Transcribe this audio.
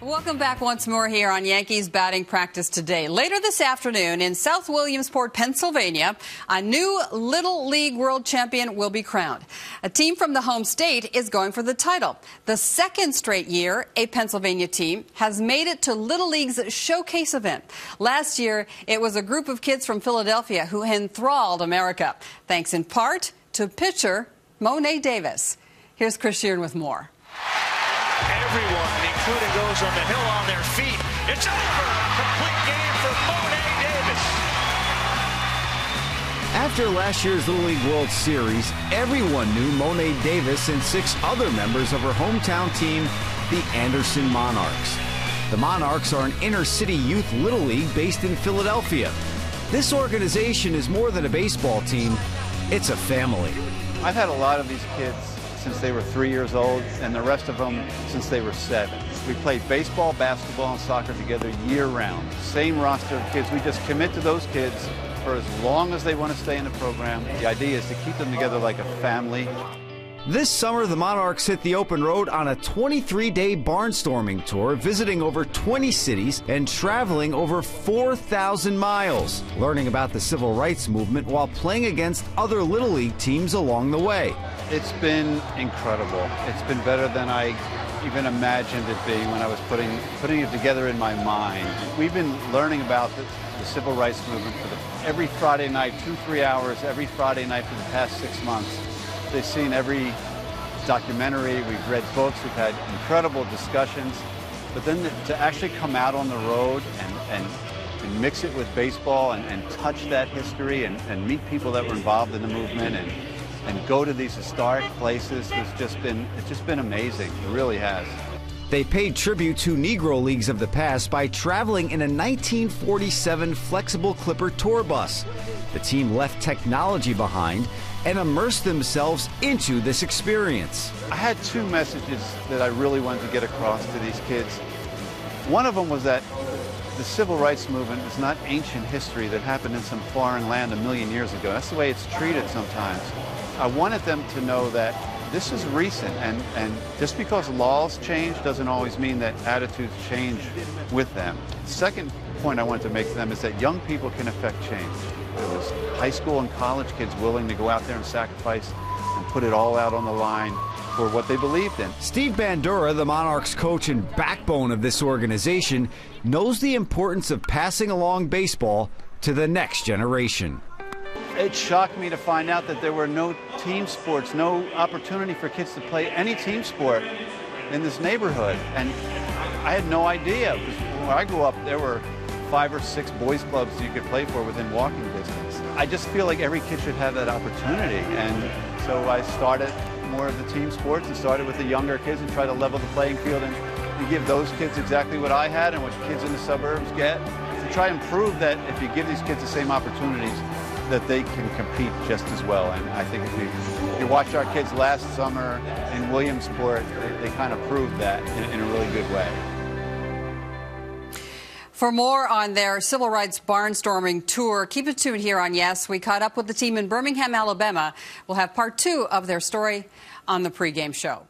Welcome back once more here on Yankees batting practice today. Later this afternoon in South Williamsport, Pennsylvania, a new Little League World Champion will be crowned. A team from the home state is going for the title. The second straight year a Pennsylvania team has made it to Little League's showcase event. Last year, it was a group of kids from Philadelphia who enthralled America, thanks in part to pitcher Mo'ne Davis. Here's Chris Sheeran with more. Everyone, including those on the hill, on their feet. It's over. A complete game for Mo'ne Davis. After last year's Little League World Series, everyone knew Mo'ne Davis and 6 other members of her hometown team, the Anderson Monarchs. The Monarchs are an inner-city youth Little League based in Philadelphia. This organization is more than a baseball team. It's a family. I've had a lot of these kids since they were 3 years old, and the rest of them since they were 7. We played baseball, basketball, and soccer together year-round. Same roster of kids. We just commit to those kids for as long as they want to stay in the program. The idea is to keep them together like a family. This summer, the Monarchs hit the open road on a 23-day barnstorming tour, visiting over 20 cities and traveling over 4,000 miles, learning about the civil rights movement while playing against other Little League teams along the way. It's been incredible. It's been better than I even imagined it being when I was putting it together in my mind. We've been learning about the civil rights movement every Friday night, 2-3 hours every Friday night for the past 6 months. They've seen every documentary, we've read books, we've had incredible discussions, but then to actually come out on the road and mix it with baseball and touch that history and meet people that were involved in the movement and go to these historic places, it's just been amazing. It really has. They paid tribute to Negro Leagues of the past by traveling in a 1947 flexible Clipper tour bus. The team left technology behind and immersed themselves into this experience. I had 2 messages that I really wanted to get across to these kids. One of them was that the civil rights movement is not ancient history that happened in some foreign land a million years ago. That's the way it's treated sometimes. I wanted them to know that this is recent, and just because laws change doesn't always mean that attitudes change with them. The second point I wanted to make to them is that young people can affect change. There was high school and college kids willing to go out there and sacrifice and put it all out on the line for what they believed in. Steve Bandura, the Monarchs coach and backbone of this organization, knows the importance of passing along baseball to the next generation. It shocked me to find out that there were no team sports, no opportunity for kids to play any team sport in this neighborhood. And I had no idea. When I grew up, there were 5 or 6 boys clubs you could play for within walking distance. I just feel like every kid should have that opportunity. And so I started more of the team sports and started with the younger kids and try to level the playing field and give those kids exactly what I had and what kids in the suburbs get. To try and prove that if you give these kids the same opportunities, that they can compete just as well. And I think if you watch our kids last summer in Williamsport, they kind of proved that in a really good way. For more on their civil rights barnstorming tour, keep it tuned here on Yes. We caught up with the team in Birmingham, Alabama. We'll have part 2 of their story on the pregame show.